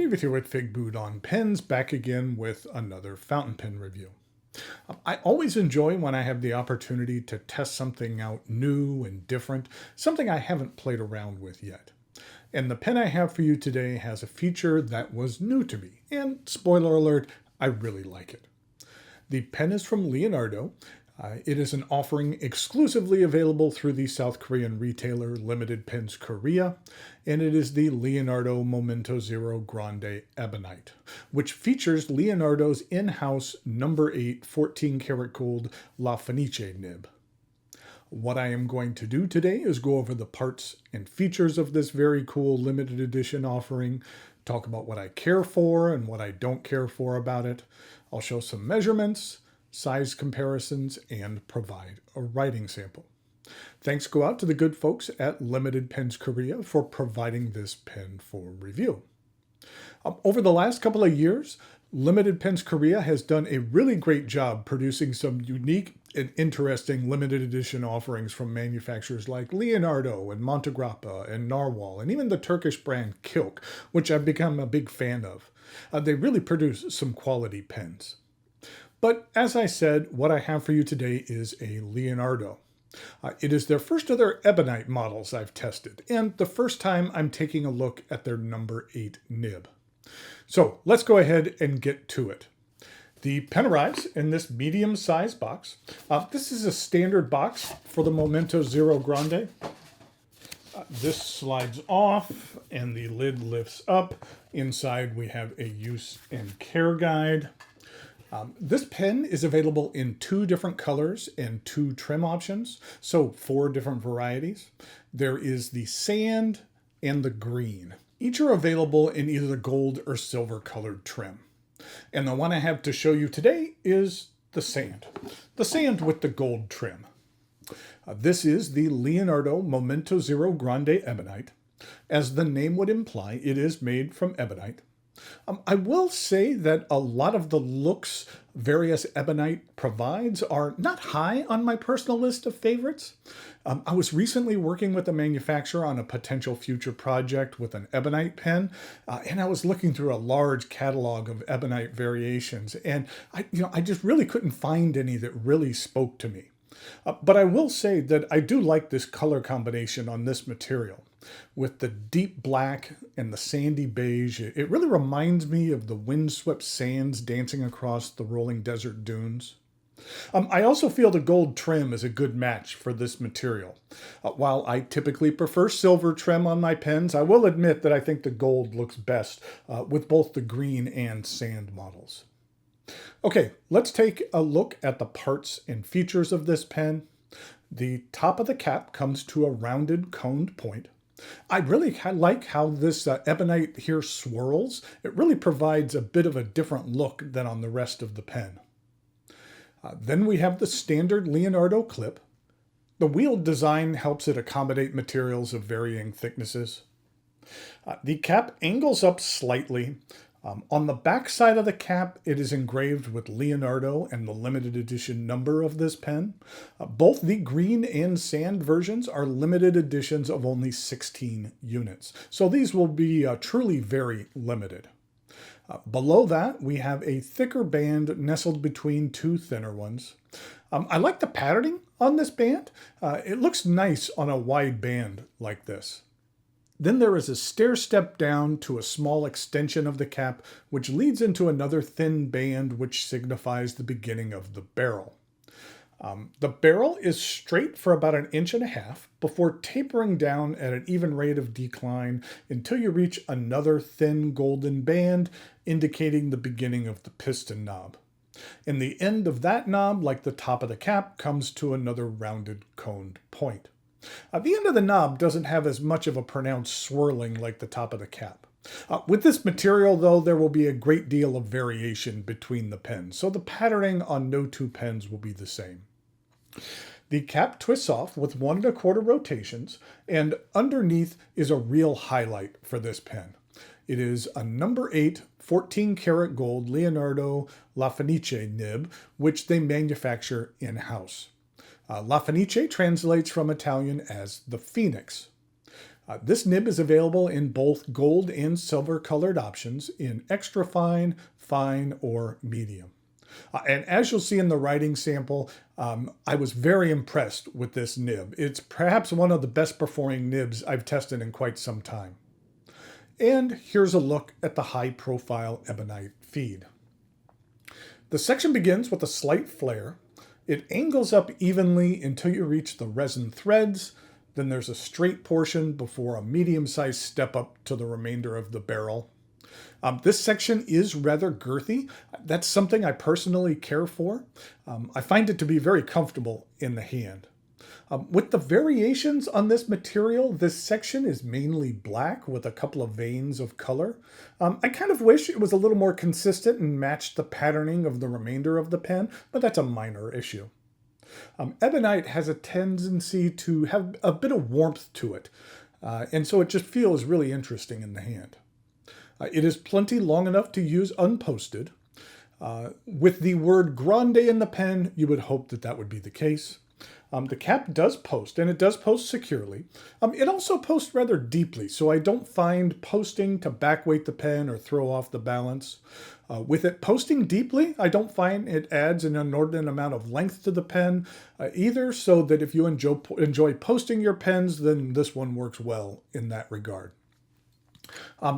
Steve here with Figboot on Pens, back again with another fountain pen review. I always enjoy when I have the opportunity to test something out new and different, something I haven't played around with yet. And the pen I have for you today has a feature that was new to me, and spoiler alert, I really like it. The pen is from Leonardo. It is an offering exclusively available through the South Korean retailer Limited Pens Korea, and it is the Leonardo Momento Grande Ebonite, which features Leonardo's in-house number 8 14-karat gold La Fenice nib. What I am going to do today is go over the parts and features of this very cool limited edition offering, talk about what I care for and what I don't care for about it. I'll show some measurements, size comparisons, and provide a writing sample. Thanks go out to the good folks at Limited Pens Korea for providing this pen for review. Over the last couple of years, Limited Pens Korea has done a really great job producing some unique and interesting limited edition offerings from manufacturers like Leonardo and Montegrappa and Narwhal, and even the Turkish brand Kilk, which I've become a big fan of. They really produce some quality pens. But as I said, what I have for you today is a Leonardo. It is their first of their Ebonite models I've tested, and the first time I'm taking a look at their number 8 nib. So let's go ahead and get to it. The pen arrives in this medium-sized box. This is a standard box for the Momento Grande. This slides off and the lid lifts up. Inside we have a use and care guide. This pen is available in 2 different colors and 2 trim options, so 4 different varieties. There is the sand and the green. Each are available in either the gold or silver colored trim. And the one I have to show you today is the sand with the gold trim. This is the Leonardo Momento Grande Ebonite. As the name would imply, it is made from ebonite. I will say that a lot of the looks various Ebonite provides are not high on my personal list of favorites. I was recently working with a manufacturer on a potential future project with an Ebonite pen, and I was looking through a large catalog of Ebonite variations, and I just really couldn't find any that really spoke to me. But I will say that I do like this color combination on this material. With the deep black and the sandy beige, it really reminds me of the windswept sands dancing across the rolling desert dunes. I also feel the gold trim is a good match for this material. While I typically prefer silver trim on my pens, I will admit that I think the gold looks best with both the green and sand models. Okay, let's take a look at the parts and features of this pen. The top of the cap comes to a rounded coned point. I really like how this ebonite here swirls. It really provides a bit of a different look than on the rest of the pen. Then we have the standard Leonardo clip. The wheeled design helps it accommodate materials of varying thicknesses. The cap angles up slightly. On the back side of the cap, it is engraved with Leonardo and the limited edition number of this pen. Both the green and sand versions are limited editions of only 16 units. So these will be truly very limited. Below that, we have a thicker band nestled between 2 thinner ones. I like the patterning on this band. It looks nice on a wide band like this. Then there is a stair step down to a small extension of the cap, which leads into another thin band which signifies the beginning of the barrel. The barrel is straight for about 1.5 inches before tapering down at an even rate of decline until you reach another thin golden band indicating the beginning of the piston knob. And the end of that knob, like the top of the cap, comes to another rounded coned point. The end of the knob doesn't have as much of a pronounced swirling like the top of the cap. With this material, though, there will be a great deal of variation between the pens, so the patterning on no 2 pens will be the same. The cap twists off with 1 1/4 rotations, and underneath is a real highlight for this pen. It is a number 8 14-karat gold Leonardo La Fenice nib, which they manufacture in-house. La Fenice translates from Italian as the Phoenix. This nib is available in both gold and silver colored options in extra fine, fine, or medium. And as you'll see in the writing sample, I was very impressed with this nib. It's perhaps one of the best performing nibs I've tested in quite some time. And here's a look at the high profile Ebonite feed. The section begins with a slight flare. It angles up evenly until you reach the resin threads. Then there's a straight portion before a medium-sized step up to the remainder of the barrel. This section is rather girthy. That's something I personally care for. I find it to be very comfortable in the hand. With the variations on this material, this section is mainly black with a couple of veins of color. I kind of wish it was a little more consistent and matched the patterning of the remainder of the pen, but that's a minor issue. Ebonite has a tendency to have a bit of warmth to it, and so it just feels really interesting in the hand. It is plenty long enough to use unposted. With the word Grande in the pen, you would hope that that would be the case. The cap does post, and it does post securely. It also posts rather deeply, so I don't find posting to backweight the pen or throw off the balance. With it posting deeply, I don't find it adds an inordinate amount of length to the pen either, so that if you enjoy posting your pens, then this one works well in that regard.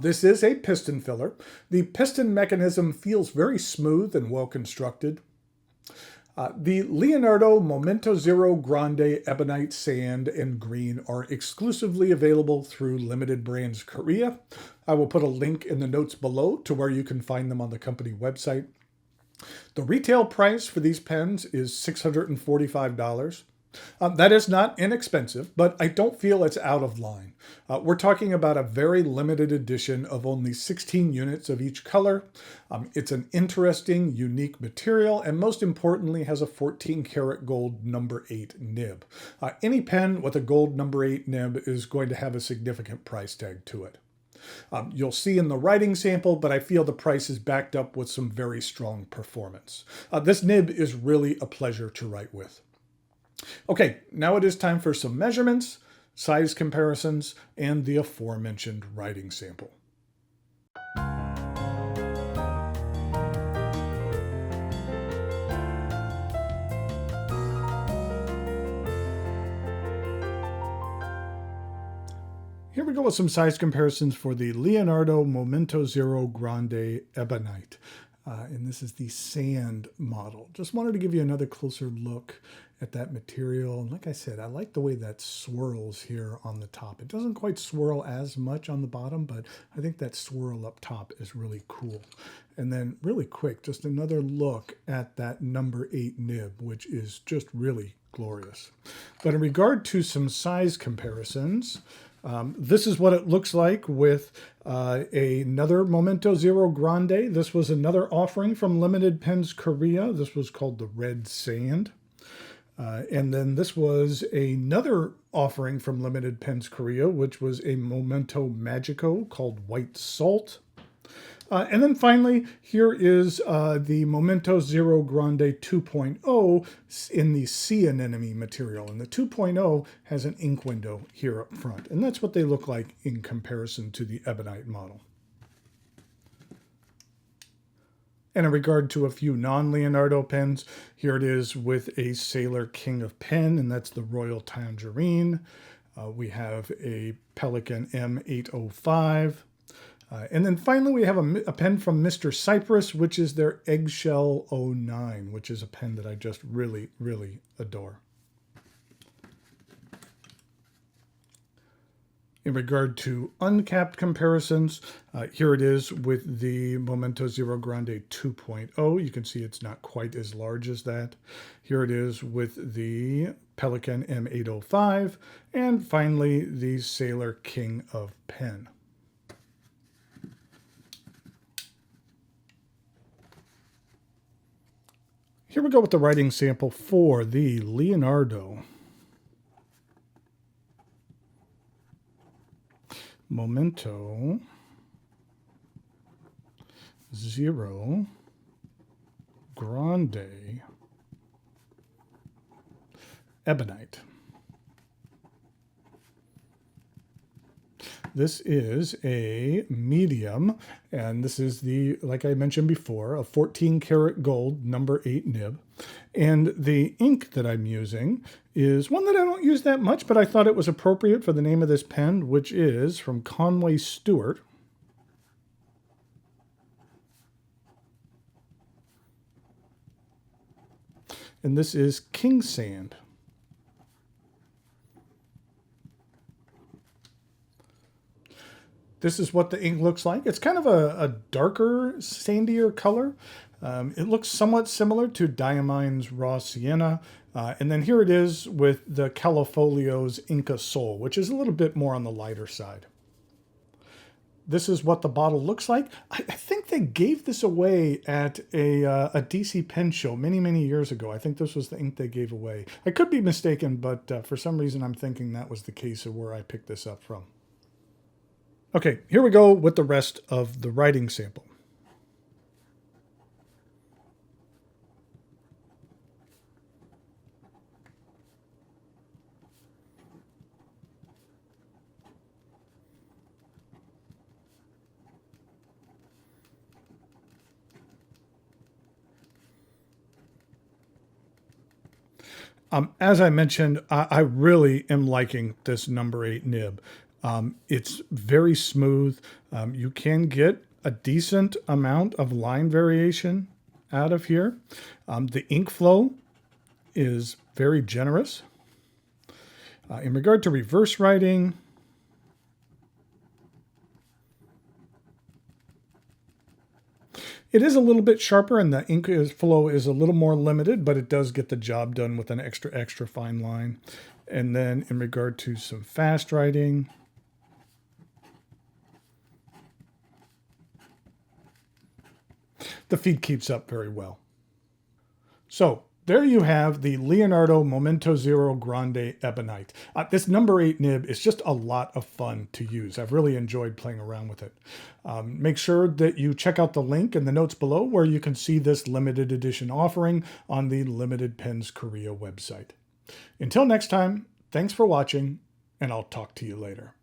This is a piston filler. The piston mechanism feels very smooth and well constructed. The Leonardo Momento Zero Grande Ebonite Sand and Green are exclusively available through Limited Brands Korea. I will put a link in the notes below to where you can find them on the company website. The retail price for these pens is $645. That is not inexpensive, but I don't feel it's out of line. We're talking about a very limited edition of only 16 units of each color. It's an interesting, unique material, and most importantly has a 14 karat gold number 8 nib. Any pen with a gold number 8 nib is going to have a significant price tag to it. You'll see in the writing sample, but I feel the price is backed up with some very strong performance. This nib is really a pleasure to write with. Okay, now it is time for some measurements, size comparisons, and the aforementioned writing sample. Here we go with some size comparisons for the Leonardo Momento Zero Grande Ebonite. And this is the sand model. Just wanted to give you another closer look at that material. And like I said, I like the way that swirls here on the top. It doesn't quite swirl as much on the bottom, but I think that swirl up top is really cool. And then really quick, just another look at that number 8 nib, which is just really glorious. But in regard to some size comparisons, this is what it looks like with another Momento Zero Grande. This was another offering from Limited Pens Korea. This was called the Red Sand. And then this was another offering from Limited Pens Korea, which was a Momento Magico called White Salt. And then finally, here is the Momento Zero Grande 2.0 in the Sea Anemone material. And the 2.0 has an ink window here up front. And that's what they look like in comparison to the Ebonite model. And in regard to a few non-Leonardo pens, here it is with a Sailor King of Pen, and that's the Royal Tangerine. We have a Pelikan M805. And then finally, we have a pen from Mr. Cypress, which is their Eggshell 09, which is a pen that I just really, really adore. In regard to uncapped comparisons, here it is with the Momento Zero Grande 2.0. You can see it's not quite as large as that. Here it is with the Pelikan M805, and finally the Sailor King of Pen. Here we go with the writing sample for the Leonardo Momento Zero Grande Ebonite. This is a medium, and this is the, like I mentioned before, a 14 karat gold number 8 nib. And the ink that I'm using is one that I don't use that much, but I thought it was appropriate for the name of this pen, which is from Conway Stewart. And this is King Sand. This is what the ink looks like. It's kind of a darker, sandier color. It looks somewhat similar to Diamine's Raw Sienna. And then here it is with the Califolio's Inca Sol, which is a little bit more on the lighter side. This is what the bottle looks like. I think they gave this away at a DC pen show many, many years ago. I think this was the ink they gave away. I could be mistaken, but for some reason I'm thinking that was the case of where I picked this up from. Okay, here we go with the rest of the writing sample. As I mentioned, I really am liking this number 8 nib. It's very smooth. You can get a decent amount of line variation out of here. The ink flow is very generous. In regard to reverse writing, it is a little bit sharper and the ink flow is a little more limited, but it does get the job done with an extra fine line. And then in regard to some fast writing, the feed keeps up very well. So there you have the Leonardo Momento Zero Grande Ebonite. This number 8 nib is just a lot of fun to use. I've really enjoyed playing around with it. Make sure that you check out the link in the notes below where you can see this limited edition offering on the Limited Pens Korea website. Until next time, thanks for watching, and I'll talk to you later.